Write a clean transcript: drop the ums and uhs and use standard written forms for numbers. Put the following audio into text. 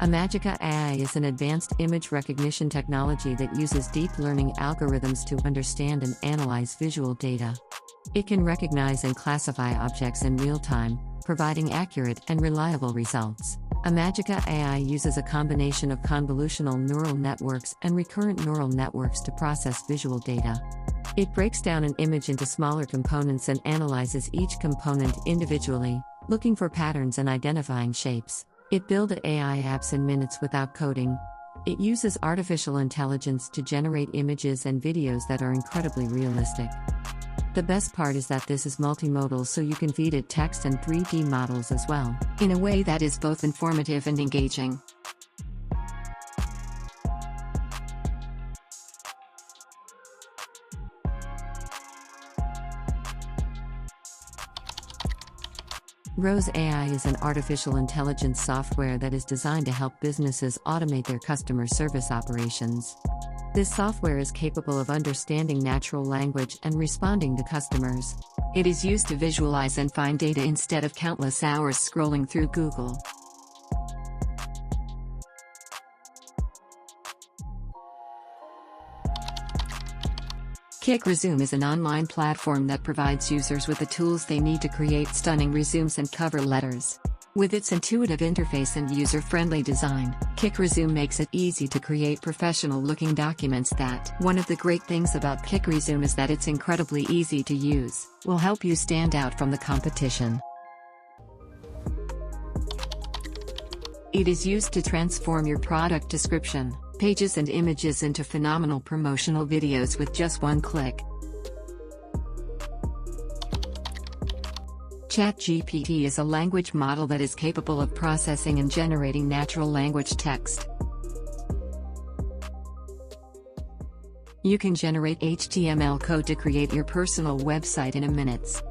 Imagica AI is an advanced image recognition technology that uses deep learning algorithms to understand and analyze visual data. It can recognize and classify objects in real time, providing accurate and reliable results. Imagica AI uses a combination of convolutional neural networks and recurrent neural networks to process visual data. It breaks down an image into smaller components and analyzes each component individually, looking for patterns and identifying shapes. It builds AI apps in minutes without coding. It uses artificial intelligence to generate images and videos that are incredibly realistic. The best part is that this is multimodal, so you can feed it text and 3D models as well, in a way that is both informative and engaging. Rose AI is an artificial intelligence software that is designed to help businesses automate their customer service operations. This software is capable of understanding natural language and responding to customers. It is used to visualize and find data instead of countless hours scrolling through Google. Resume is an online platform that provides users with the tools they need to create stunning resumes and cover letters. With its intuitive interface and user-friendly design, Resume makes it easy to create professional-looking documents that. One of the great things about Resume is that it's incredibly easy to use, will help you stand out from the competition. It is used to transform your product description, pages and images into phenomenal promotional videos with just one click. ChatGPT is a language model that is capable of processing and generating natural language text. You can generate HTML code to create your personal website in minutes.